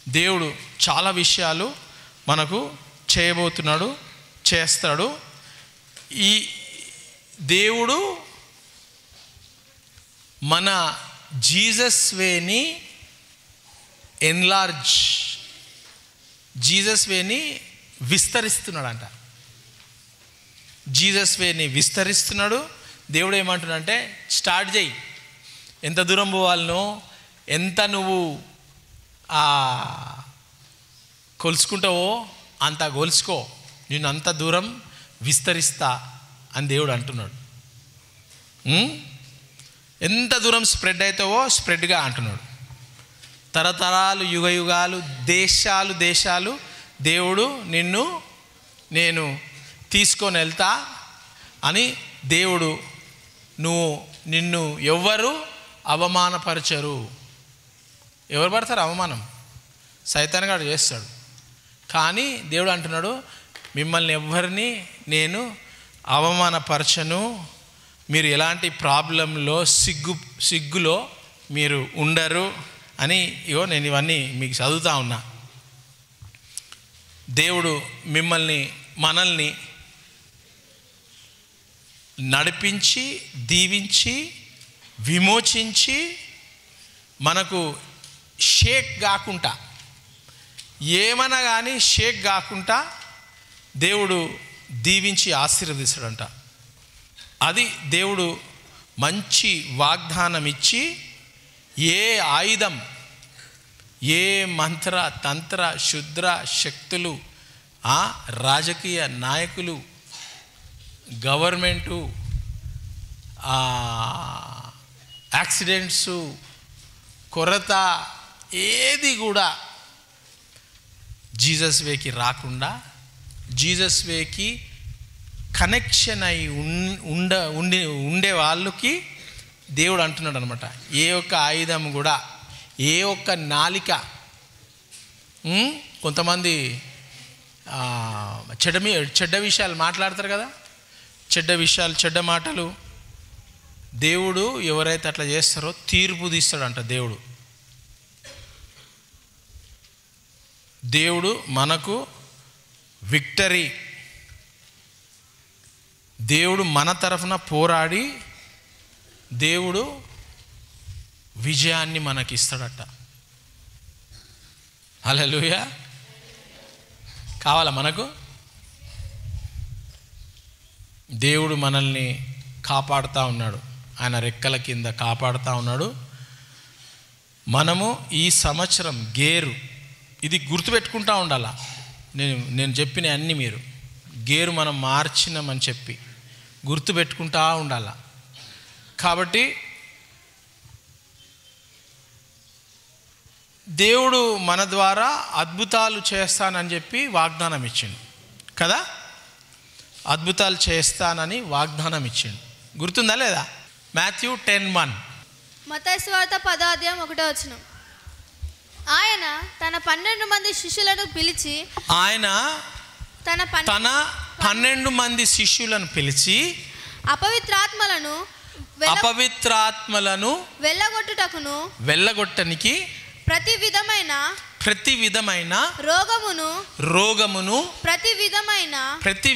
దేవుడు చాలా విషయాలు మనకు చేయబోతున్నాడు, చేస్తాడు. ఈ దేవుడు మన జీసస్ వేని జీసస్ వేని విస్తరిస్తున్నాడంట. జీసస్ వేని విస్తరిస్తున్నాడు. దేవుడు ఏమంటున్నాడంటే స్టార్ట్ చేయి, ఎంత దూరం పోవాలనో, ఎంత నువ్వు కొలుసుకుంటావో అంత కొలుసుకో, నేను అంత దూరం విస్తరిస్తా అని దేవుడు అంటున్నాడు. ఎంత దూరం స్ప్రెడ్ అవుతావో స్ప్రెడ్గా అంటున్నాడు. తరతరాలు, యుగ యుగాలు, దేశాలు దేవుడు నేను తీసుకొని వెళ్తా అని దేవుడు, నిన్ను ఎవ్వరు అవమానపరచరు. ఎవరు పడతారు అవమానం? సైతాన్ గాడు చేస్తాడు. కానీ దేవుడు అంటున్నాడు, మిమ్మల్ని ఎవ్వరిని నేను అవమానపరచను, మీరు ఎలాంటి ప్రాబ్లంలో సిగ్గులో మీరు ఉండరు అని. నేను ఇవన్నీ మీకు చదువుతా ఉన్నా. దేవుడు మనల్ని నడిపించి, దీవించి, విమోచించి, మనకు షేక్ కాకుండా, ఏమన్నా కానీ షేక్ కాకుండా దేవుడు దీవించి ఆశీర్వదిస్తాడంట. అది దేవుడు మంచి వాగ్దానం ఇచ్చి, ఏ ఆయుధం, ఏ మంత్ర తంత్ర శుద్ర శక్తులు, రాజకీయ నాయకులు, గవర్నమెంటు, యాక్సిడెంట్సు, కొరత, ఏది కూడా జీసస్ వేకి రాకుండా, జీసస్ వేకి కనెక్షన్ అయి ఉండే వాళ్ళకి దేవుడు అంటున్నాడు అనమాట, ఏ ఒక్క ఆయుధం కూడా, ఏ ఒక్క నాలిక. కొంతమంది చెడ్డ విషయాలు మాట్లాడతారు కదా, చెడ్డ విషయాలు, చెడ్డ మాటలు. దేవుడు ఎవరైతే అట్లా చేస్తారో తీర్పు తీస్తాడంట. దేవుడు మనకు విక్టరీ, దేవుడు మన తరఫున పోరాడి దేవుడు విజయాన్ని మనకి ఇస్తాడట. హల్లెలూయా. కావాలా మనకు? దేవుడు మనల్ని కాపాడుతూ ఉన్నాడు, ఆయన రెక్కల కింద కాపాడుతూ ఉన్నాడు. మనము ఈ సంవత్సరం ఇది గుర్తుపెట్టుకుంటూ ఉండాలా. నేను చెప్పిన అన్నీ మీరు మనం మార్చినామని చెప్పి గుర్తుపెట్టుకుంటూ ఉండాలా. కాబట్టి దేవుడు మన ద్వారా అద్భుతాలు చేస్తానని చెప్పి వాగ్దానం ఇచ్చిండు కదా. అద్భుతాలు చేస్తానని వాగ్దానం ఇచ్చిండు, గుర్తుందా లేదా? మాథ్యూ 10:1. మత్తయి సువార్త 10:1. ఆయన తన 12 మంది శిష్యులను పిలిచి, తన 12 మంది శిష్యులను పిలిచి అపవిత్రాత్మలను వెళ్ళగొట్టనికి ప్రతి విధమైన రోగమును ప్రతి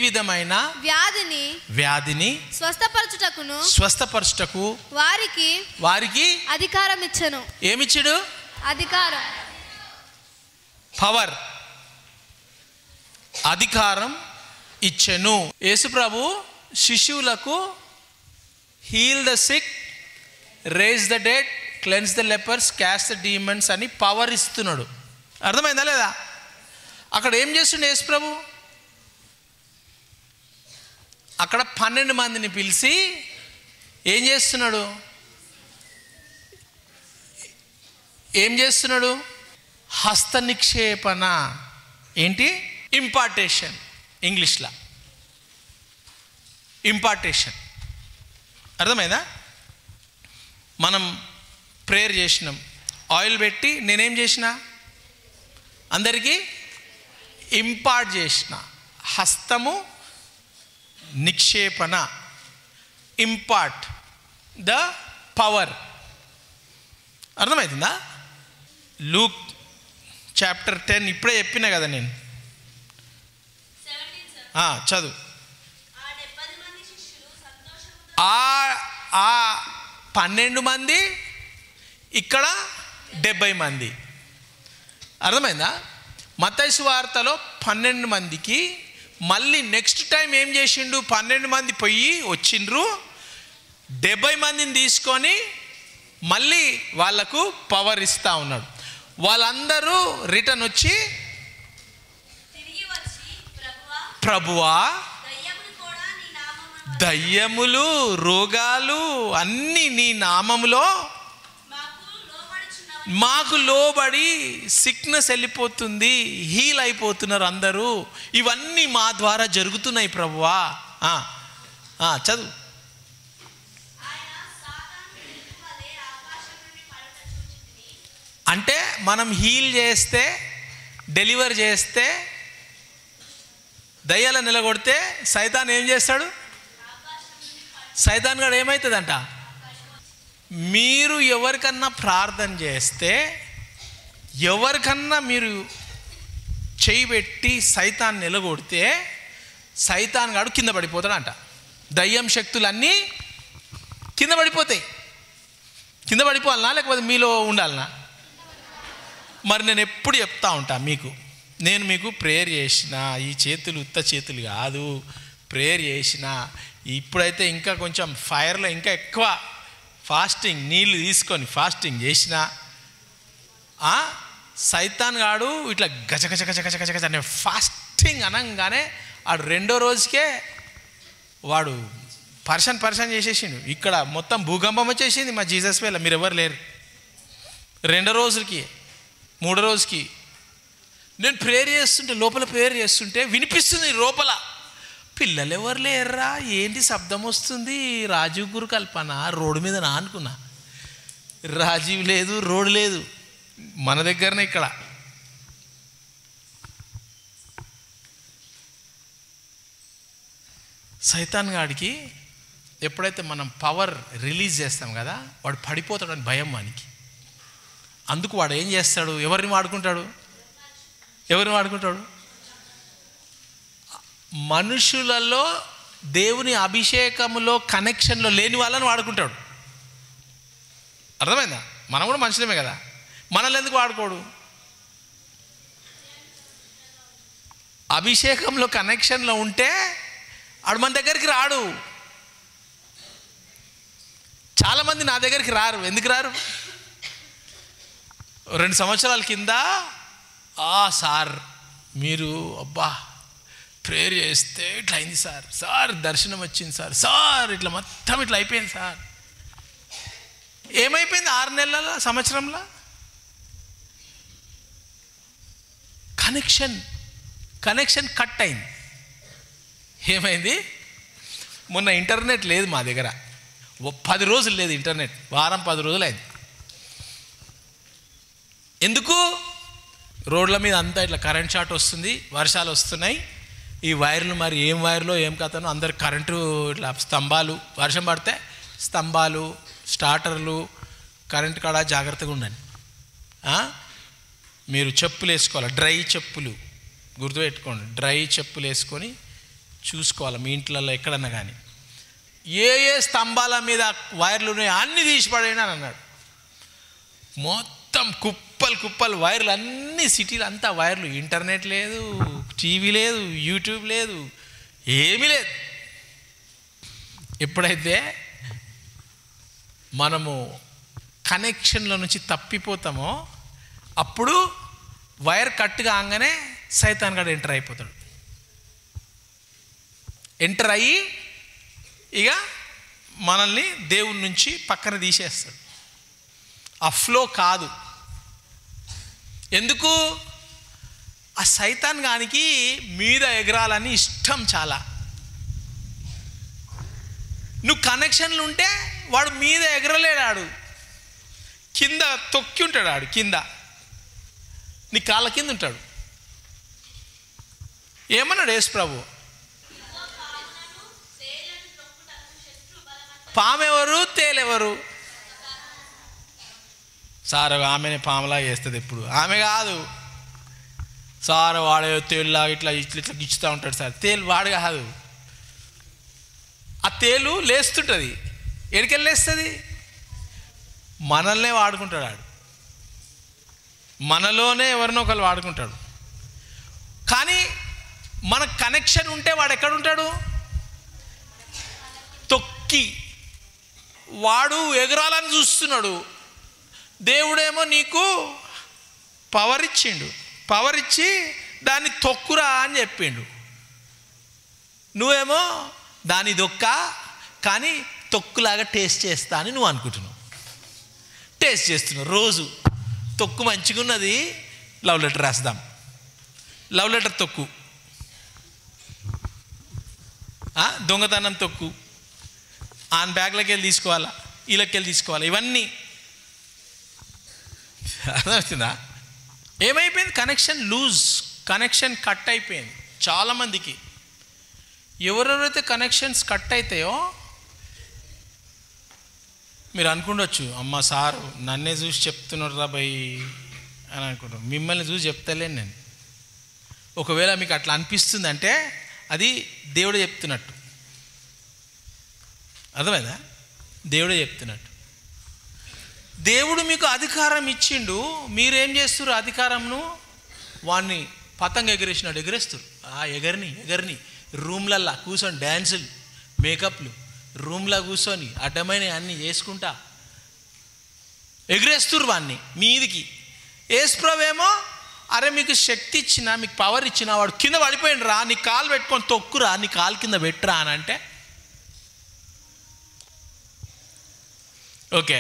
విధమైన వ్యాధిని స్వస్థపరచుటకు వారికి అధికారం ఇచ్చెను. ఏమిచ్చాడు? అధికారం, పవర్, అధికారం ఇచ్చెను. యేసుప్రభు శిష్యులకు heal the sick, raise the dead, cleanse the lepers, cast the demons అని పవర్ ఇస్తున్నాడు. అర్థమైందా లేదా? అక్కడ ఏం చేస్తుండే యేసుప్రభు? అక్కడ 12 మందిని పిలిచి ఏం చేస్తున్నాడు? హస్త నిక్షేపణ. ఏంటి? ఇంపార్టేషన్. ఇంగ్లీష్లో ఇంపార్టేషన్. అర్థమైందా? మనం ప్రేయర్ చేసినాం, ఆయిల్ పెట్టి నేనేం చేసిన? అందరికీ ఇంపార్ట్ చేసిన. హస్తము నిక్షేపణ, ఇంపార్ట్ ద పవర్. అర్థమవుతుందా? లూక్ చాప్టర్ 10 ఇప్పుడే చెప్పినా కదా నేను. చదువు. ఆ 12 మంది, ఇక్కడ 70 మంది. అర్థమైందా? మత్తయి సువార్తలో 12 మందికి మళ్ళీ నెక్స్ట్ టైం ఏం చేసిండు? 12 మంది పోయి వచ్చిండ్రు, 70 మందిని తీసుకొని మళ్ళీ వాళ్ళకు పవర్ ఇస్తూ ఉన్నాడు. వాళ్ళందరూ రిటర్న్ వచ్చి, ప్రభువా దయ్యములు రోగాలు అన్నీ నీ నామములో మాకు లోబడి సిక్నెస్ వెళ్ళిపోతుంది, హీల్ అయిపోతున్నారు అందరూ, ఇవన్నీ మా ద్వారా జరుగుతున్నాయి ప్రభువా. చదువు. అంటే మనం హీల్ చేస్తే, డెలివర్ చేస్తే, దయ్యాలను నిలగొడితే సైతాన్ ఏం చేస్తాడు? సైతాన్ గాడు ఏమవుతుందంట? మీరు ఎవరికన్నా ప్రార్థన చేస్తే, ఎవరికన్నా మీరు చేయి పెట్టి సైతాన్ నిలగొడితే సైతాన్ గాడు కింద పడిపోతాడంట. దయ్యం శక్తులన్నీ కింద పడిపోతాయి. కింద పడిపోవాలనా లేకపోతే మీలో ఉండాలనా? మరి నేను ఎప్పుడు చెప్తా ఉంటా మీకు, నేను మీకు ప్రేయర్ చేసిన, ఈ చేతులు ఉత్త చేతులు కాదు, ప్రేయర్ చేసిన, ఇప్పుడైతే ఇంకా కొంచెం ఫైర్లో ఇంకా ఎక్కువ ఫాస్టింగ్, నీళ్ళు తీసుకొని ఫాస్టింగ్ చేసిన, సైతాన్ గాడు ఇట్లా గజ గజ గజ గజ గజ గజ అనే ఫాస్టింగ్ అనగానే వాడు 2వ రోజుకే వాడు పర్సన్ చేసేసిండు. ఇక్కడ మొత్తం భూకంపం వచ్చేసింది మా జీసస్ వేళ, మీరు ఎవరు లేరు. 2వ రోజుకి 3వ రోజుకి నేను ప్రేయర్ చేస్తుంటే, లోపల ప్రేయర్ చేస్తుంటే వినిపిస్తుంది లోపల, పిల్లలు ఎవరు లేర్రా, ఏంటి శబ్దం వస్తుంది, రాజీవ్ గురు కల్పన రోడ్డు మీద నా అనుకున్నా. రాజీవ్ లేదు, రోడ్డు లేదు, మన దగ్గరనే ఇక్కడ. సైతాన్ గాడికి ఎప్పుడైతే మనం పవర్ రిలీజ్ చేస్తాం కదా, వాడు పడిపోతాడని భయం వానికి. అందుకు వాడు ఏం చేస్తాడు? ఎవరిని వాడుకుంటాడు? మనుషులలో దేవుని అభిషేకములో కనెక్షన్లో లేని వాళ్ళని వాడుకుంటాడు. అర్థమైందా? మనం కూడా మనుషులమే కదా, మనల్ని ఎందుకు వాడుకోడు? అభిషేకంలో కనెక్షన్లో ఉంటే ఆడు మన దగ్గరికి రాడు. చాలామంది నా దగ్గరికి రారు. ఎందుకు రారు? 2 సంవత్సరాల కింద, సార్ మీరు అబ్బా ప్రేయర్ చేస్తే ఇట్లా అయింది సార్ దర్శనం వచ్చింది సార్ ఇట్లా మొత్తం ఇట్లా అయిపోయింది సార్. ఏమైపోయింది 6 నెలల సంవత్సరంలో? కనెక్షన్ కట్ అయింది. ఏమైంది? మొన్న ఇంటర్నెట్ లేదు మా దగ్గర, 10 రోజులు లేదు ఇంటర్నెట్, వారం 10 రోజులు అయింది. ఎందుకు? రోడ్ల మీద అంతా ఇట్లా కరెంట్ షాట్ వస్తుంది, వర్షాలు వస్తున్నాయి, ఈ వైర్లు మరి ఏం వైర్లో ఏం కథనో, అందరు కరెంటు ఇట్లా స్తంభాలు, వర్షం పడితే స్తంభాలు, స్టార్టర్లు, కరెంట్ కాడ జాగ్రత్తగా ఉండండి. మీరు చెప్పులు వేసుకోవాలి, డ్రై చెప్పులు, గుర్తుపెట్టుకోండి, డ్రై చెప్పులు వేసుకొని చూసుకోవాలి మీ ఇంట్లలో ఎక్కడన్నా కానీ. ఏ స్తంభాల మీద వైర్లు ఉన్నాయో అన్నీ తీసిపడేనా అని అన్నాడు. మొత్తం కుప్పలు వైర్లు, అన్నీ సిటీలు అంతా వైర్లు, ఇంటర్నెట్ లేదు, టీవీ లేదు, యూట్యూబ్ లేదు, ఏమీ లేదు. ఎప్పుడైతే మనము కనెక్షన్లో నుంచి తప్పిపోతామో అప్పుడు వైర్ కట్ కాగానే సైతాన్ గాడు ఎంటర్ అయిపోతాడు. ఎంటర్ అయ్యి ఇక మనల్ని దేవుని నుంచి పక్కన తీసేస్తాడు. ఆ ఫ్లో కాదు. ఎందుకు? ఆ సైతాన్ గానికి మీద ఎగరాలని ఇష్టం చాలా. నువ్వు కనెక్షన్లు ఉంటే వాడు మీద ఎగరలేడాడు, కింద తొక్కి ఉంటాడు, ఆడు కింద నీ కాళ్ళ కింద ఉంటాడు. ఏమన్నాడు యేసు ప్రభు? పామెవరు తేలెవరు? సార్ ఆమెనే పాములా చేస్తుంది ఎప్పుడు, ఆమె కాదు. సార్ వాడే తేలులా ఇట్లా ఇట్లా ఇట్లా గిచ్చుతూ ఉంటాడు సార్. తేలు వాడు కాదు, ఆ తేలు లేస్తుంటుంది. ఎడికెళ్ళి లేస్తుంది? మనల్నే వాడుకుంటాడు ఆడు, మనలోనే ఎవరినో ఒకరు వాడుకుంటాడు. కానీ మన కనెక్షన్ ఉంటే వాడు ఎక్కడుంటాడు? తొక్కి వాడు ఎగరాలని చూస్తున్నాడు. దేవుడేమో నీకు పవర్ ఇచ్చిండు, పవర్ ఇచ్చి దాన్ని తొక్కురా అని చెప్పిండు. నువ్వేమో దాని దొక్క కానీ తొక్కులాగా టేస్ట్ చేస్తా అని నువ్వు అనుకుంటున్నావు. టేస్ట్ చేస్తున్నావు రోజు. తొక్కు మంచిగా ఉన్నది, లవ్ లెటర్ రాస్తాం. లవ్ లెటర్ తొక్కు, దొంగతనం తొక్కు, ఆన్ బ్యాగ్లోకి వెళ్ళి తీసుకోవాలా, వీళ్ళకి వెళ్ళి తీసుకోవాలా, ఇవన్నీ అర్థమవుతుందా? ఏమైపోయింది? కనెక్షన్ లూజ్, కనెక్షన్ కట్ అయిపోయింది చాలామందికి. ఎవరెవరైతే కనెక్షన్స్ కట్ అవుతాయో మీరు అనుకుండొచ్చు, అమ్మ సారు నన్నే చూసి చెప్తున్నారు రా భయ్ అని అనుకుంటారు. మిమ్మల్ని చూసి చెప్తలేను నేను. ఒకవేళ మీకు అట్లా అనిపిస్తుంది అంటే అది దేవుడే చెప్తున్నట్టు. అర్థమైందా? దేవుడే చెప్తున్నట్టు. దేవుడు మీకు అధికారం ఇచ్చిండు, మీరేం చేస్తారు? అధికారంను వాడిని పతంగ ఎగరేసినాడు ఎగరేస్తారు. ఎగరిని రూమ్లల్లా కూర్చొని డ్యాన్సులు, మేకప్లు, రూమ్లో కూర్చొని అడ్డమైన అన్నీ చేసుకుంటా ఎగరేస్తురు వాడిని మీదికి. యేసుప్రభువేమో అరే మీకు శక్తి ఇచ్చినా, మీకు పవర్ ఇచ్చినా, వాడు కింద పడిపోయిండు రా, నీ కాలు పెట్టుకొని తొక్కురా, నీ కాలు కింద పెట్టురా అని అంటే ఓకే.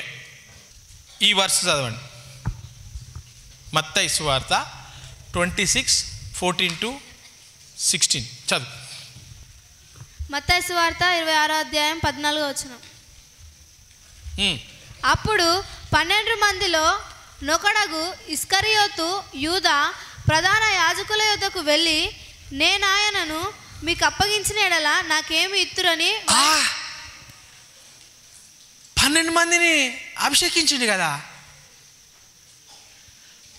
ఈ వర్స్ చదవండి, మత్తయి సువార్త 26:14-16 చదువు. మత్తయి సువార్త 26వ అధ్యాయం 14వ వచనం. అప్పుడు 12 మందిలో నొకడగు ఇస్కరియోతు యూదా ప్రధాన యాజకుల యొద్దకు వెళ్ళి, నేనాయనను మీకు అప్పగించిన ఎడల నాకేమి ఇత్తురని 12 మందిని అభిషేకించిండు కదా.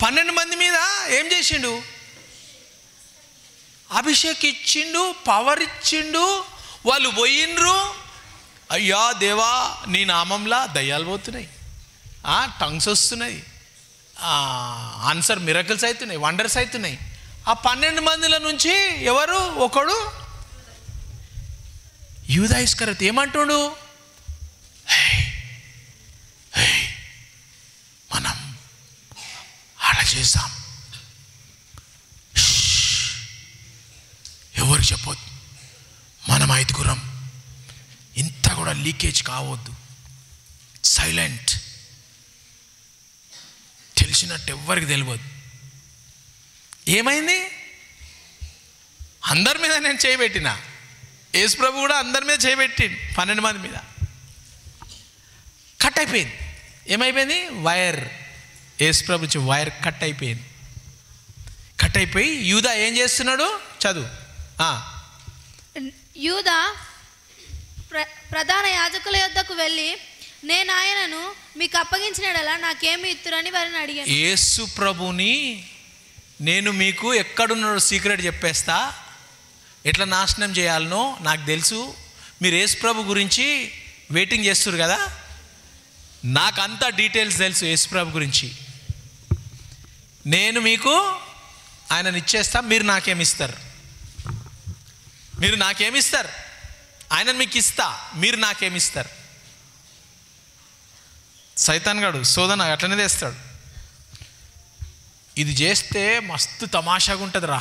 12 మంది మీద ఏం చేసిండు? అభిషేకిచ్చిండు, పవర్ ఇచ్చిండు. వాళ్ళు పోయిండ్రు. అయ్యా దేవా నీ నామంలా దయ్యాలు పోతున్నాయి, టంగ్స్ వస్తున్నాయి, ఆన్సర్ మిరకల్స్ అవుతున్నాయి, వండర్స్ అవుతున్నాయి. ఆ 12 మందిల నుంచి ఎవరు? ఒకడు యూదా ఇస్కరియోతు ఏమంటుడు? మనం అలా చేద్దాం, ఎవరికి చెప్పొద్దు, మనం 5గురం, ఇంత కూడా లీకేజ్ కావద్దు, సైలెంట్, తెలిసినట్టు ఎవ్వరికి తెలియదు. ఏమైంది? అందరి మీద నేను చేయబెట్టిన, యేసు ప్రభు కూడా అందరి మీద చేయబెట్టి 12 మంది మీద కట్ అయిపోయింది. ఏమైపోయింది? వైర్, యేసు ప్రభు వైర్ కట్ అయిపోయింది. కట్ అయిపోయి యూదా ఏం చేస్తున్నాడు? చదువు. యూదా ప్రధాన యాజకుల యొద్దకు వెళ్ళి, నేను ఆయనను మీకు అప్పగించినడలా నాకేమి ఇత్తురని వారిని అడిగాను. యేసు ప్రభుని నేను మీకు ఎక్కడున్నాడో సీక్రెట్ చెప్పేస్తా, ఎట్లా నాశనం చేయాలనో నాకు తెలుసు. మీరు యేసు ప్రభు గురించి వెయిటింగ్ చేస్తారు కదా, నాకంతా డీటెయిల్స్ తెలుసు యేసు ప్రభు గురించి. నేను మీకు ఆయనని ఇచ్చేస్తా, మీరు నాకేమిస్తారు? మీరు నాకేమిస్తారు? ఆయనను మీకు ఇస్తా, మీరు నాకేమిస్తారు? సైతాన్ గాడు శోధన అట్లనే తెస్తాడు. ఇది చేస్తే మస్తు తమాషాగా ఉంటుంది రా,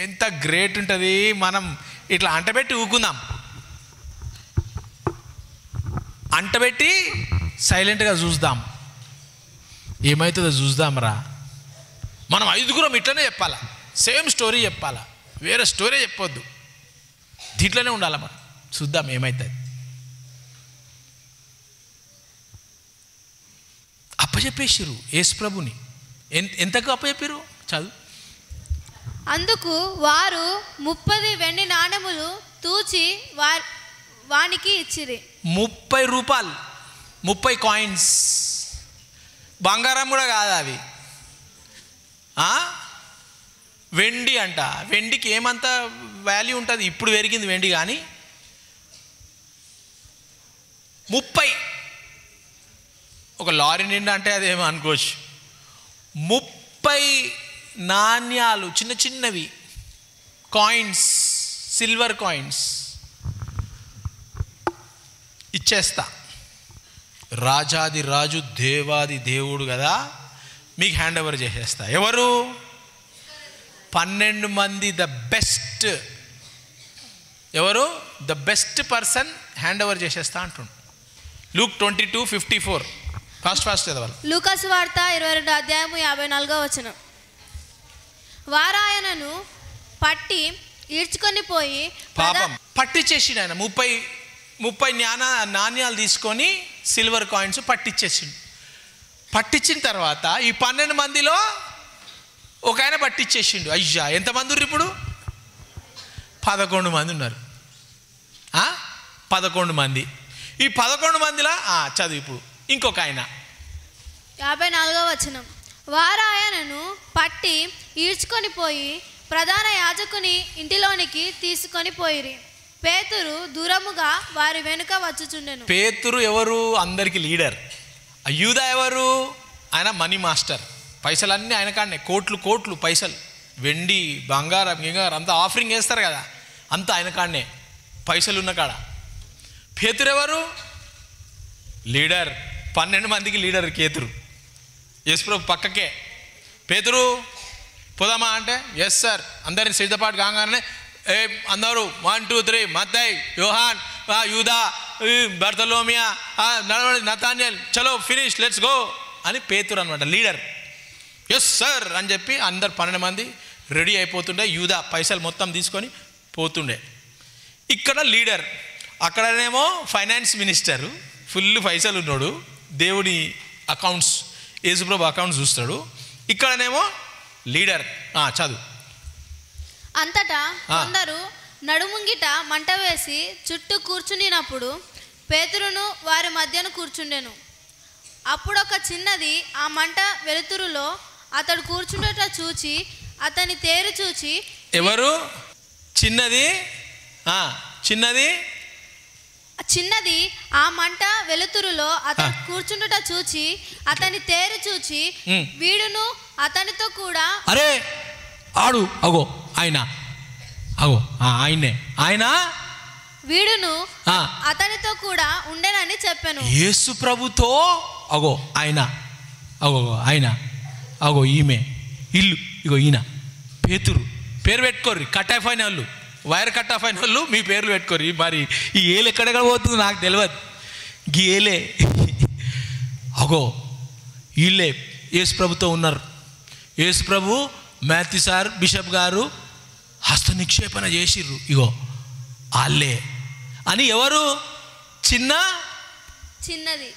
ఎంత గ్రేట్ ఉంటుంది, మనం ఇట్లా అంటబెట్టి ఊకుందాం, అంటబెట్టి సైలెంట్గా చూద్దాం, ఏమవుతుందో చూద్దాం రా. మనం 5గురం ఇట్లనే చెప్పాలా, సేమ్ స్టోరీ చెప్పాలా, వేరే స్టోరీ చెప్పొద్దు, దీంట్లోనే ఉండాలి మనం, చూద్దాం ఏమవుతుంది. అప్పచెప్పేసారు యేసు ప్రభుని. ఎంతకు అప్పచెప్పారు? చదువు. అందుకు వారు 30 వెండి నాణెములు తూచి వానికి ఇచ్చిరి. 30 రూపాయలు, 30 కాయిన్స్, బంగారం కూడా కాదు అవి, వెండి అంట. వెండికి ఏమంత వాల్యూ ఉంటుంది, ఇప్పుడు పెరిగింది వెండి. కానీ 30 ఒక లారీ నిండా అంటే అదేమో అనుకోవచ్చు. 30 నాణ్యాలు, చిన్న చిన్నవి కాయిన్స్, సిల్వర్ కాయిన్స్ ఇచ్చేస్తా. రాజాది రాజు దేవాది దేవుడు కదా, మీకు హ్యాండ్ ఓవర్ చేసేస్తా. ఎవరు? 12 మంది ద బెస్ట్. ఎవరు? The best person hand over చేసేస్తా అంటుండు. లూక్ 22:54. ఫాస్ట్ చదవాలి. లూకాసు వార్త 22 అధ్యాయము 54వ వచనం. వారాయనను పట్టి ఈడ్చుకొని పోయి, పాపం పట్టించేసిండు ఆయన. 30 నాణ్యాలు తీసుకొని సిల్వర్ కాయిన్స్ పట్టించేసిండు. పట్టించిన తర్వాత ఈ 12 మందిలో ఒక ఆయన పట్టించేసిండు. అయ్యా, ఎంతమంది ఉన్నారు ఇప్పుడు? 11 మంది ఉన్నారు. 11 మంది. ఈ 11 మందిలో చదువు ఇప్పుడు ఇంకొక ఆయన. 54వ వచనం. వారాయనను పట్టి ఈడ్చుకొని పోయి ప్రధాన యాజకుని ఇంటిలోనికి తీసుకొని పోయిరి. పేతురు దూరముగా వారి వెనుక వచ్చుచుండెను. పేతురు ఎవరు? అందరికి లీడర్. యూదా ఎవరు? ఆయన మనీ మాస్టర్. పైసలన్నీ ఆయన కాడనే, కోట్లు పైసలు, వెండి బంగారం అంతా ఆఫరింగ్ వేస్తారు కదా, అంతా ఆయన కాడనే, పైసలు ఉన్న కాడ. పేతురు ఎవరు? లీడర్. 12 మందికి లీడర్ పేతురు. యేసుప్రభు పక్కకే. పేతురు పోదామా అంటే ఎస్ సార్, అందరిని సిద్ధపాటు కాగానే అందరూ 1 2 3 మత్తయి, యోహాన్, యూదా, బర్తలోమియా, నడవండి, నతాన్యల్, చలో ఫినిష్, లెట్స్ గో అని పేతురు అనమాట, లీడర్. ఎస్ సార్ అని చెప్పి అందరు 12 మంది రెడీ అయిపోతుండే. యూదా పైసలు మొత్తం తీసుకొని పోతుండే. ఇక్కడ లీడర్, అక్కడనేమో ఫైనాన్స్ మినిస్టర్, ఫుల్ పైసలు ఉన్నాడు, దేవుని అకౌంట్స్, యేసుప్రభు అకౌంట్స్ చూస్తాడు. ఇక్కడనేమో లీడర్. చదువు. అంతటా కొందరు నడుముంగిట మంట వేసి చుట్టూ కూర్చునినప్పుడు పేతురును వారి మధ్యన కూర్చుండెను. అప్పుడొక చిన్నది ఆ మంట వెలుతురులో అతడు కూర్చుండట చూచి అతని తేరు చూచి. ఎవరు? చిన్నది. చిన్నది ఆ మంట వెలుతురులో అతడు కూర్చుండుట చూచి అతని తేరు చూచి వీడును అతనితో కూడా. అరే ఆడు అగో ఆయన, అగో ఆయనే, ఆయన వీడును అతనితో కూడా ఉండేనని చెప్పాను. యేసు ప్రభుతో అగో ఆయన, అగో ఆయన, అగో ఈమె, ఇల్లు, ఇగో ఈయన. పేతురు పేరు పెట్టుకోర్రి, కట్ ఆఫ్ అయిన వాళ్ళు, వైర్ కట్ ఆఫ్ అయిన వాళ్ళు మీ పేర్లు పెట్టుకోర్రి. మరి ఈ ఏలు ఎక్కడెక్కడ పోతుంది నాకు తెలియదు. గీ ఏలే, అగో వీళ్ళే యేసు ప్రభుతో ఉన్నారు. యేసు ప్రభు, మాథ్యూ సార్, బిషప్ గారు హస్త నిక్షేపణ చేసిర్రు, ఇగో వాళ్ళే అని. ఎవరు? చిన్నది.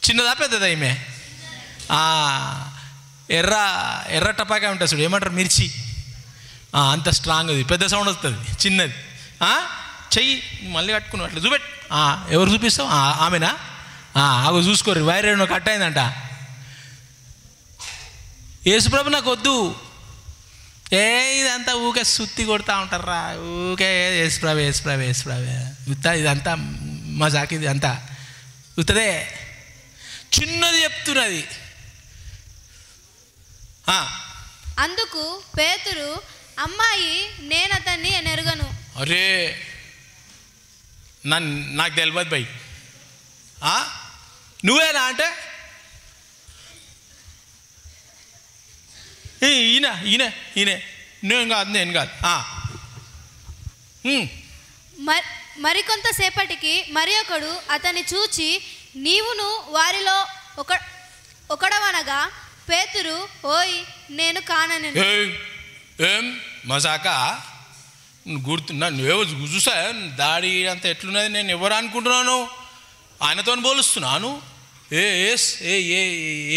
చిన్నదా పెద్దదా? ఈమె ఎర్ర టపాకా ఉంటుంది చూడు, ఏమంటారు, మిర్చి, అంత స్ట్రాంగ్, అది పెద్ద సౌండ్ వస్తుంది. చిన్నది. చెయ్యి మళ్ళీ కట్టుకున్నావు అట్లా చూపెట్టు. ఎవరు చూపిస్తావు? ఆమెనా? అగో చూసుకోర్రి, వైర్ ఏమో కట్ అయిందంట. యేసుప్రభు నాకు వద్దు, ఇదంతా ఊకే సుత్తి కొడతా ఉంటారా, ఊకే యేసుప్రభు ఇదంతా మజాకి, ఇది అంతా ఉత్తదే. చిన్నది చెప్తున్నది. అందుకు పేతురు, అమ్మాయి, నేను అతన్ని ఎరుగను. అరే నాకు తెలియదు భయ్, నువ్వేనా అంటే ఈయన నేను కాదు. మరికొంతసేపటికి మరి ఒకడు అతన్ని చూచి నీవును వారిలో ఒకడవనగా పేతురు, ఓయ్ నేను కానని. ఏం మజాకా గుర్తున్నా? నువ్వేవో చూసా దాడి అంతా ఎట్లున్నది, నేను ఎవరు అనుకుంటున్నాను, ఆయనతో పోలుస్తున్నాను.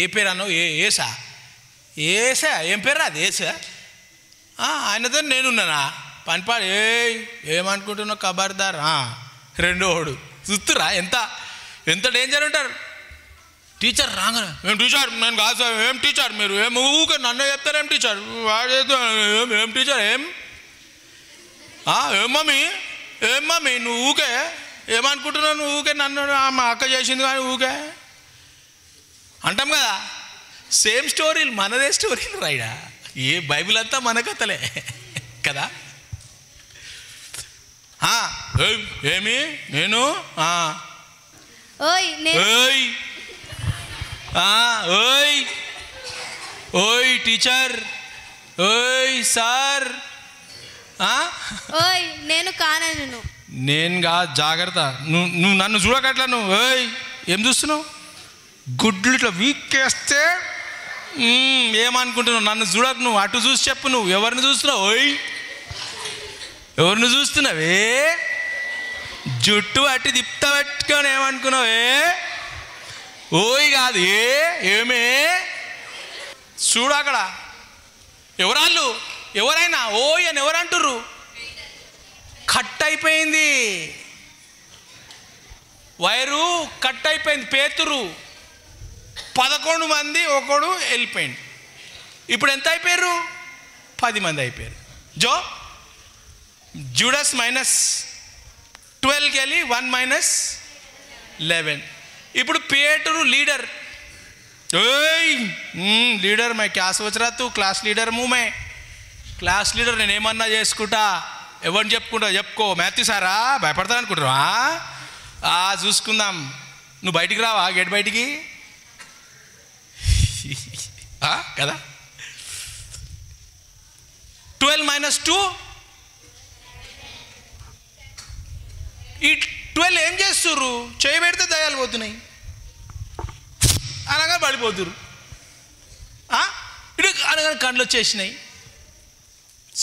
ఏ పేరు అన్నావు? ఏసా ఏం పేరు అది? ఏసా ఆయనతో నేనున్నానా? పనిపాడు ఏమనుకుంటున్నావు ఖబర్దార్. రెండోడు చూస్తురా ఎంత డేంజర్ ఉంటారు. టీచర్ రాగానే ఏం టీచర్ నేను కాదు సార్, ఏం టీచర్ మీరు ఏం ఊకే నన్ను చెప్తారు, ఏం టీచర్ వాడు ఏం టీచర్ ఏం ఏం మమ్మీ నువ్వు ఊకే ఏమనుకుంటున్నావు, నువ్వు ఊకే నన్ను మా అక్క చేసింది కానీ ఊకే అంటాం కదా. సేమ్ స్టోరీలు, మనదే స్టోరీలు రాయడా, ఏ బైబిల్ అంతా మన కథలే కదా. ఏమి నేను ఓయ్ ఓయ్ ఓయ్ ఓయ్ టీచర్, ఓయ్ సార్, ఓయ్ నేను కానను. నేనుగా జాగ్రత్త, నువ్వు నన్ను చూడకట్లా, నువ్వు ఓయ్ ఏం చూస్తున్నావు, గుడ్లు ఇట్లా వీక్కేస్తే ఏమనుకుంటున్నావు, నన్ను చూడకు, నువ్వు అటు చూసి చెప్పు, నువ్వు ఎవరిని చూస్తున్నావు, ఓయ్ ఎవరిని చూస్తున్నావే, జుట్టు అట్టి తిప్తా పెట్టుకొని ఏమనుకున్నావే, ఓయ్ కాదు ఏమే చూడు అక్కడ ఎవరాళ్ళు, ఎవరైనా ఓయ్ అని ఎవరంటుర్రు, కట్ అయిపోయింది వైరు, కట్ అయిపోయింది. పేతురు 11 మంది, ఒకడు వెళ్ళిపోయింది. ఇప్పుడు ఎంత అయిపోయారు, 10 మంది అయిపోయారు. జూడస్ -12కి వెళ్ళి 1 - 11. ఇప్పుడు పేతురు లీడర్, లీడర్ మై క్యా సోచ్ రహా తూ, క్లాస్ లీడర్ मैं క్లాస్ లీడర్, నేను ఏమన్నా చేసుకుంటా, ఎవరిని చెప్పుకుంటా చెప్పుకో, మాథ్యూ సారా భయపడతా అనుకుంటావా, చూసుకుందాం, నువ్వు బయటికి రావా గేట్ బయటికి కదా. 12 - 2 ఈ 12 ఏం చేస్తుర్రు, చేయి పెడితే దయాలు పోతున్నాయి అనగా పడిపోతురు, ఇటు అనగా కళ్ళు వచ్చేసినాయి,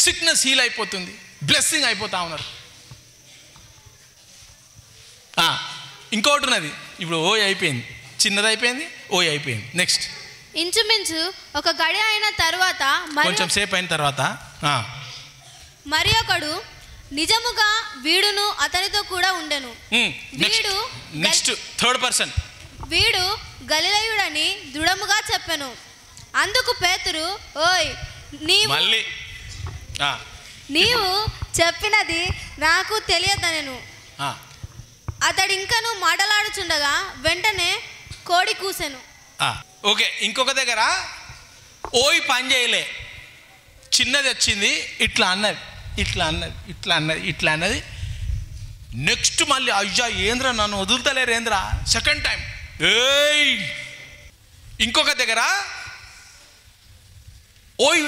సిక్నెస్ హీల్ అయిపోతుంది, బ్లెస్సింగ్ అయిపోతా ఉన్నారు. ఇంకోటి ఉన్నది, ఇప్పుడు ఓయ్ అయిపోయింది, చిన్నది అయిపోయింది, ఓయ్ అయిపోయింది. నెక్స్ట్ ఇంచుమించు ఒక గడి అయిన తర్వాత, కొంచెం సేపు అయిన తర్వాత మరి ఒకడు నిజముగా వీడును అతనితో కూడా ఉండెను. వీడు నెక్స్ట్ థర్డ్ పర్సన్, వీడు గలిలయుడని దృఢముగా చెప్పెను. అందుకు పేతురు, ఓయ్ నీవు చెప్పినది నాకు తెలియదనెను. అతడు ఇంకను మాటలాడుచుండగా వెంటనే కోడి కూసెను. ఓకే, ఇంకొక దగ్గర ఓయ్ పని చేయలే, చిన్నది వచ్చింది, ఇట్లా అన్నది, ఇట్లా అన్నది, ఇట్లా అన్నది, ఇట్లా అన్నది. నెక్స్ట్ మళ్ళీ అయ్యా ఏంద్రా నన్ను వదులుతలేరు ఏంద్రా, సెకండ్ టైం ఏయ్. ఇంకొక దగ్గర ఓయ్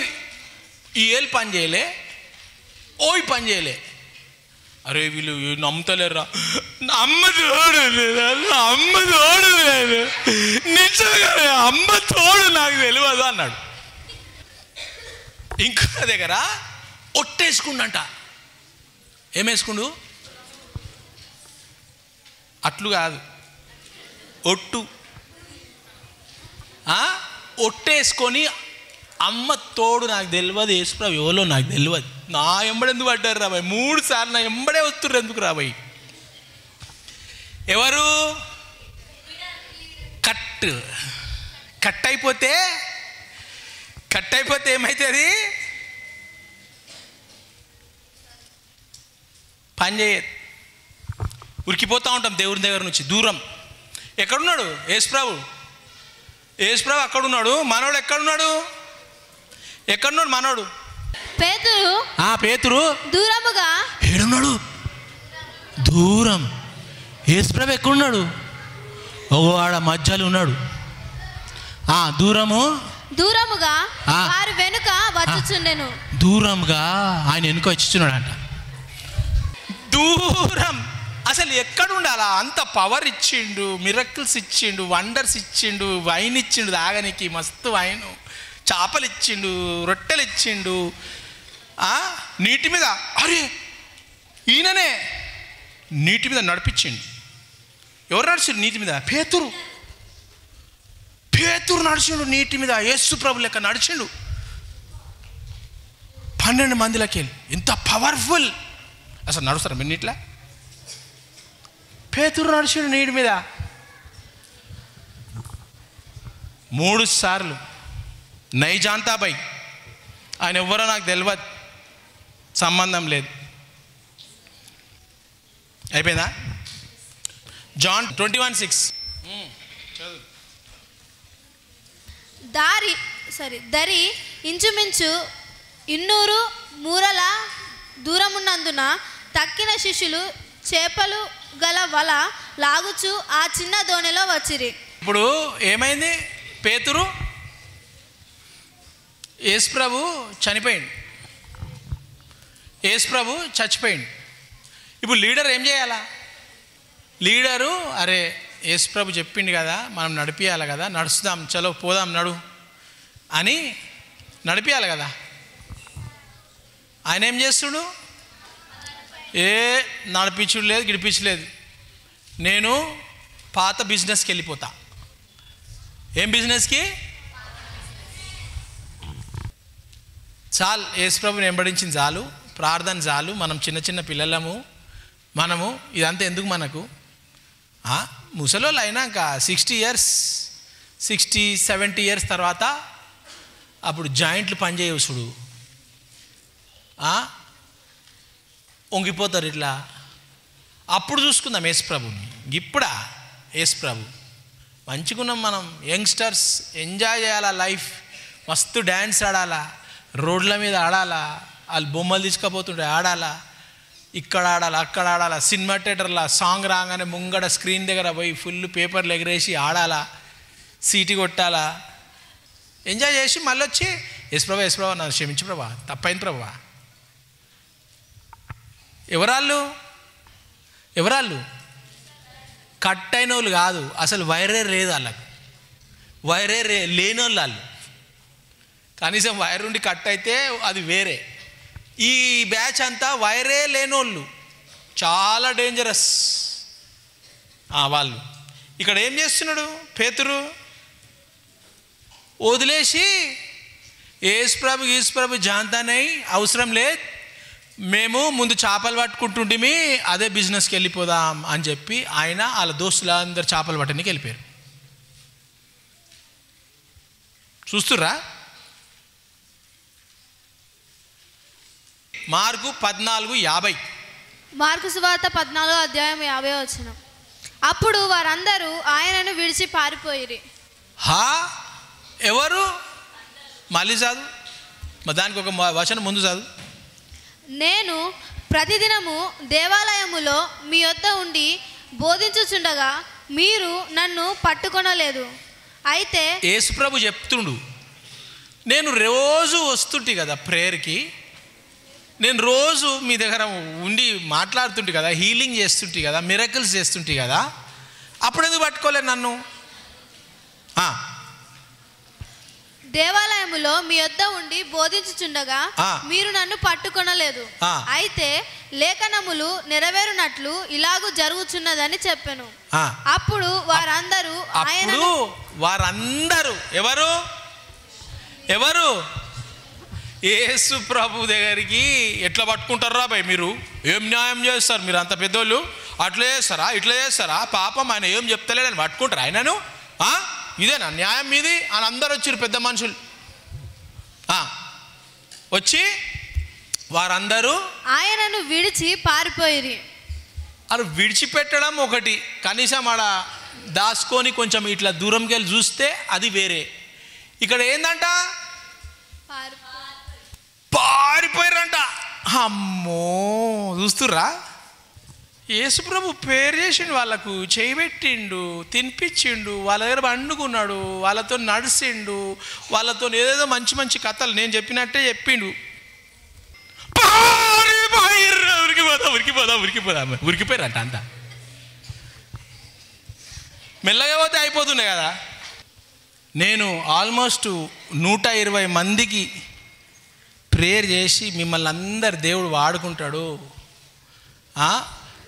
ఈ ఏళ్ళు పని చేయలే, ఓయ్ పని చేయలే, అరే వీళ్ళు నమ్ముతలేరురా, అమ్మ తోడు అమ్మ తోడు లేదు, నిజంగా అమ్మ తోడు నాకు తెలియదు అన్నాడు. ఇంకొక దగ్గర ఒట్టేసుకుండంట, ఏమేసుకుండు, అట్లు కాదు ఒట్టు, ఒట్టేసుకొని అమ్మ తోడు నాకు తెలియదు, యేసుప్రభు ఎవరో నాకు తెలియదు, నా ఎంబడెందుకు పడ్డారు రాబాయ్, 3 సార్లు నా ఎంబడే వస్తుర్రు ఎందుకు రాబాయ్. ఎవరు కట్ అయిపోతే ఏమవుతుంది, పని చేయదు, ఉరికిపోతూ ఉంటాం దేవుని దగ్గర నుంచి దూరం. ఎక్కడున్నాడు యేసుప్రభు అక్కడున్నాడు, మనోడు ఎక్కడున్నాడు మనోడు, పేతురు దూరముగా ఏడున్నాడు, దూరం. యేసుప్రభు ఎక్కడున్నాడు, ఆడ మధ్యలో ఉన్నాడు, దూరముగా వారి వెనుక వచ్చుచుండెను. దూరంగా ఆయన వెనుక వచ్చిచున్నాడు అంట. దూరం అసలు ఎక్కడ ఉండాలా, అంత పవర్ ఇచ్చిండు, మిరకిల్స్ ఇచ్చిండు, వండర్స్ ఇచ్చిండు, వైన్ ఇచ్చిండు తాగనికి, మస్తు వైన్, చేపలు ఇచ్చిండు, రొట్టెలు ఇచ్చిండు, నీటి మీద, అరే ఈయననే నీటి మీద నడిపించిండు. ఎవరు నడిచిండు నీటి మీద, పేతురు నడిచిండు నీటి మీద, యేసు ప్రభు లెక్క నడిచిండు. 12 మందిలకి వెళ్ళి, ఎంత పవర్ఫుల్, అసలు నడుస్తారా మీరు నీటిలా, పేతురు నడిచిండు నీటి మీద. 3 సార్లు నై జాంతా బై, ఆయన ఎవ్వరో నాకు తెలియదు, సంబంధం లేదు. అయిపోయిందా? జాన్ 21:6 దరి ఇంచుమించు 200 మూరల దూరమున్నందున తక్కిన శిష్యులు చేపలు గల వల లాగుచు ఆ చిన్న దోణిలో వచ్చిరి. ఇప్పుడు ఏమైంది? పేతురు యేసు ప్రభు చనిపోయింది, యేసు ప్రభు చచ్చిపోయింది. ఇప్పుడు లీడర్ ఏం చేయాలా? లీడరు అరే యేసు ప్రభు చెప్పిండు కదా, మనం నడిపియాలి కదా, నడుస్తాం, చలో పోదాం నడు అని నడిపియాలి కదా. ఆయన ఏం చేస్తుడు? నడిపించుడు లేదు, గిడిపించలేదు. నేను పాత బిజినెస్కి వెళ్ళిపోతా. ఏం బిజినెస్కి? చాలు, యేసు ప్రభుని వెంబడించింది చాలు, ప్రార్థన చాలు. మనం చిన్న చిన్న పిల్లలము, మనము ఇదంతా ఎందుకు మనకు? ముసలోళ్ళు అయినాక 60 years 60-70 years తర్వాత అప్పుడు జాయింట్లు పనిచేయవసుడు, వంగిపోతారు ఇట్లా. అప్పుడు చూసుకుందాం యేసు ప్రభుని. ఇప్పుడా యేసు ప్రభు మంచిగున్నాం మనం, యంగ్స్టర్స్ ఎంజాయ్ చేయాలా లైఫ్, మస్తు డ్యాన్స్ ఆడాలా, రోడ్ల మీద ఆడాలా, వాళ్ళు బొమ్మలు తీసుకుపోతుంటే ఆడాలా, ఇక్కడ ఆడాలి అక్కడ ఆడాలా, సినిమా థియేటర్లో సాంగ్ రాగానే ముంగడ స్క్రీన్ దగ్గర పోయి ఫుల్ పేపర్లు ఎగరేసి ఆడాలా, సీటీ కొట్టాలా, ఎంజాయ్ చేసి మళ్ళీ వచ్చి యేసు ప్రభా నన్ను క్షమించు ప్రభా, తప్పైంది ప్రభా. ఎవరాళ్ళు కట్ అయిన వాళ్ళు కాదు, అసలు వైరే లేదు వాళ్ళకు, వైరే లేనోళ్ళు వాళ్ళు. కనీసం వైర్ ఉండి కట్ అయితే అది వేరే. ఈ బ్యాచ్ అంతా వైరే లేనోళ్ళు, చాలా డేంజరస్ వాళ్ళు. ఇక్కడ ఏం చేస్తున్నాడు పేతురు? వదిలేసి యేసు ప్రభు జాంతానై అవసరం లేదు, మేము ముందు చేపలు పట్టుకుంటుంటిమి, అదే బిజినెస్కి వెళ్ళిపోదాం అని చెప్పి ఆయన వాళ్ళ దోస్తులందరూ చేపలు పట్టడానికి వెళ్ళిపోయారు. చూస్తుర్రా? మార్కు 14:50. మార్కు సువార్త 14:50. అప్పుడు వారందరూ ఆయనను విడిచి పారిపోయిరి. ఎవరు? మళ్ళీ చదువు, దానికి ఒక వచనం ముందు చదువు. నేను ప్రతిదినము దేవాలయములో మీ యొద్ద ఉండి బోధించుచుండగా మీరు నన్ను పట్టుకొనలేదు. అయితే యేసు ప్రభు చెప్తుండు, నేను రోజు వస్తుంటే కదా ప్రేయర్కి, నేను రోజు మీ దగ్గర ఉండి మాట్లాడుతుంటే కదా, హీలింగ్ చేస్తుంటే కదా, మిరకల్స్ చేస్తుంటే కదా, అప్పుడు ఎందుకు పట్టుకోలేదు నన్ను? దేవాలయములో మీ యొద్ద ఉండి బోధించుచుండగా మీరు నన్ను పట్టుకొనలేదు. అయితే లేఖనములు నెరవేరునట్లు ఇలాగూ జరుగుచున్నదని చెప్పాను. అప్పుడు వారందరూ ఎవరు యేసు ప్రభు దగ్గరికి ఎట్లా పట్టుకుంటారు రా భయ్? మీరు ఏం న్యాయం చేస్తారు? మీరు అంత పెద్దోళ్ళు అట్లా చేస్తారా, ఇట్లా చేస్తారా? పాపం ఆయన ఏం చెప్తలేడని పట్టుకుంటారు ఆయనను? ఇదేనా న్యాయం మీది అని అందరు వచ్చారు, పెద్ద మనుషులు వచ్చి వారందరూ ఆయనను విడిచి పారిపోయిరి. అది విడిచిపెట్టడం ఒకటి, కనీసం ఆడ దాచుకొని కొంచెం ఇట్లా దూరంకి వెళ్ళి చూస్తే అది వేరే. ఇక్కడ ఏందంట? పారిపోయారంట. అమ్మో, చూస్తుర్రా? యేసు ప్రభు పేరు చేసిండు, వాళ్ళకు చేయబెట్టిండు, తినిపించిండు, వాళ్ళ దగ్గర పండుకున్నాడు, వాళ్ళతో నడిచిండు, వాళ్ళతో ఏదేదో మంచి మంచి కథలు నేను చెప్పినట్టే చెప్పిండు. ఉరికిపోయారంట అంతా. మెల్లగా పోతే అయిపోతుండే కదా. నేను ఆల్మోస్ట్ 120 మందికి ప్రేయర్ చేసి మిమ్మల్ని అందరు దేవుడు వాడుకుంటాడు.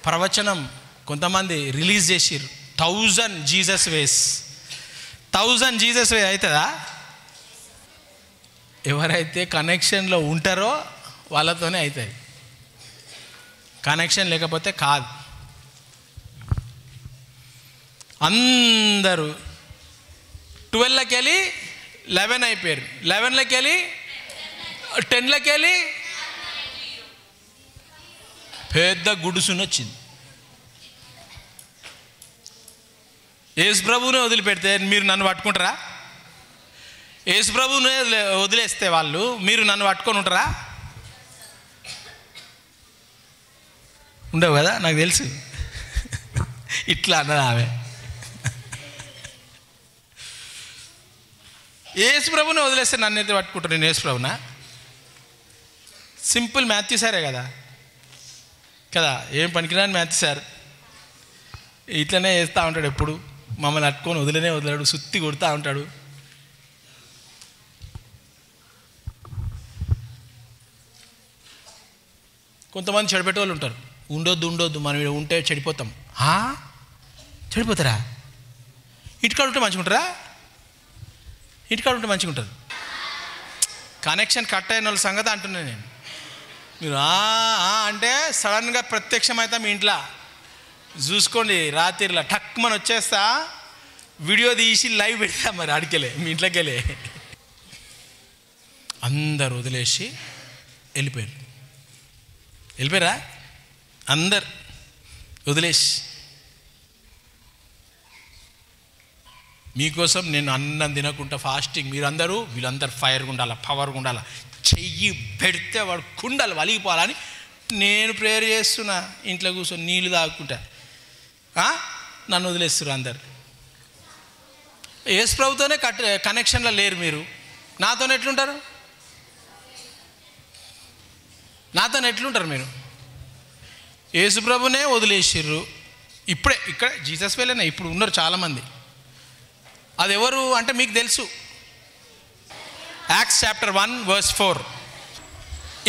ప్రవచనం కొంతమంది రిలీజ్ చేసిర్రు, 1000 జీసస్ వేస్. 1000 జీసస్ వే అవుతుందా? ఎవరైతే కనెక్షన్లో ఉంటారో వాళ్ళతోనే అవుతుంది, కనెక్షన్ లేకపోతే కాదు. అందరూ 12కి వెళ్ళి 11 అయిపోయారు, 11కి వెళ్ళి 10కి వెళ్ళి పెద్ద గుడుసుని వచ్చింది. యేసు ప్రభువునే వదిలిపెడితే మీరు నన్ను పట్టుకుంటారా? యేసు ప్రభువునే వదిలేస్తే వాళ్ళు మీరు నన్ను పట్టుకొని ఉంటారా? ఉండవు కదా, నాకు తెలుసు. ఇట్లా అన్నది ఆమె. యేసు ప్రభుని వదిలేస్తే నన్ను అయితే పట్టుకుంటాను నేను యేసు ప్రభునా? సింపుల్ మాథ్యూ సారే కదా కదా, ఏం పనికిరాని మాథ్యూ సార్ ఇట్లనే చేస్తూ ఉంటాడు. ఎప్పుడు మమ్మల్ని అట్టుకొని వదిలాడు, సుత్తి కొడుతూ ఉంటాడు. కొంతమంది చెడిపెట్టే వాళ్ళు ఉంటారు. ఉండొద్దు మనం ఇక్కడ ఉంటే చెడిపోతాం. చెడిపోతారా? ఇంటికాడ ఉంటే మంచిగా ఉంటారా? ఇంటికాడ ఉంటే మంచిగా ఉంటుంది. కనెక్షన్ కట్ అయిన వాళ్ళ సంగతి అంటున్నాను నేను. మీరు అంటే సడన్గా ప్రత్యక్షమైతే మీ ఇంట్లో చూసుకోండి, రాత్రిలో టక్మని వచ్చేస్తా, వీడియో తీసి లైవ్ పెడతా. మరి అడికెళ్ళే మీ ఇంట్లోకి వెళ్ళే అందరు వదిలేసి వెళ్ళిపోయారా? అందరు వదిలేసి మీకోసం నేను అన్నం తినకుండా ఫాస్టింగ్, వీళ్ళందరూ ఫైర్గా ఉండాలి, పవర్గా ఉండాలి, చెయ్యి పెడితే వాడు కుండలు వలిగిపోవాలని నేను ప్రేయర్ చేస్తున్నా. ఇంట్లో కూర్చొని నీళ్ళు తాగుకుంటా, నన్ను వదిలేస్తున్నారు అందరు. యేసు ప్రభుతోనే కనెక్షన్లో లేరు మీరు. నాతోనే ఎట్లుంటారు మీరు? యేసు ప్రభునే వదిలేసిర్రు. ఇప్పుడే ఇక్కడ జీసస్ వేలేనే ఇప్పుడు ఉన్నారు చాలామంది. అది ఎవరు అంటే మీకు తెలుసు. Acts chapter 1:4.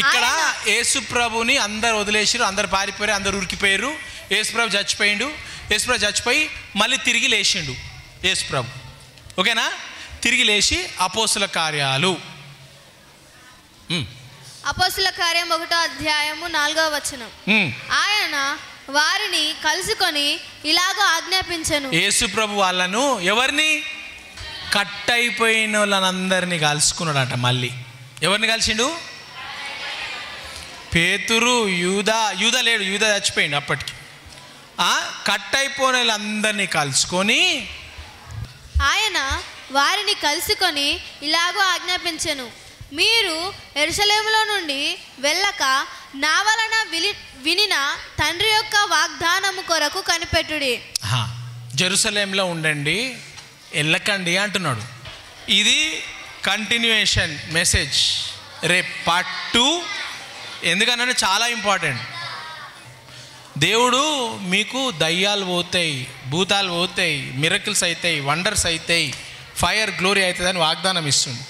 ఇక్కడ యేసు ప్రభుని అందరు వదిలేసిరు, అందరు పారిపోయారు, అందరు ఉరికిపోయారు. యేసు ప్రభు చచ్చిపోయి మళ్ళీ తిరిగి లేచిండు యేసు ప్రభు. ఓకేనా? తిరిగి లేచి అపోస్తుల కార్యాలు, అపోస్తుల కార్యం 1:4 ఆయన వారిని కలుసుకొని ఇలాగ ఆజ్ఞాపించెను. యేసు ప్రభు వాళ్ళను ఎవరిని? కట్ అయిపోయిన వాళ్ళందరినీ కలుసుకున్నాడట. మళ్ళీ ఎవరిని కలిసిండు? పేతురు, యూదా లేడు, యూదా చచ్చిపోయిండు అప్పటికి. కట్ అయిపోయిన వాళ్ళందరినీ కలుసుకొని ఆయన వారిని కలుసుకొని ఇలాగో ఆజ్ఞాపించెను, మీరు యెరూషలేములో నుండి వెళ్ళక నా వలన వినిన తండ్రి యొక్క వాగ్దానము కొరకు కనిపెట్టుడి. జెరూసలేంలో ఉండండి, వెళ్ళకండి అంటున్నాడు. ఇది కంటిన్యూయేషన్ మెసేజ్. రేపు పార్ట్ 2. ఎందుకనంటే చాలా ఇంపార్టెంట్. దేవుడు మీకు దయ్యాలు పోతాయి, భూతాలు పోతాయి, మిరకిల్స్ అవుతాయి, వండర్స్ అవుతాయి, ఫైర్ గ్లోరీ అవుతుంది అని వాగ్దానం ఇస్తుంది.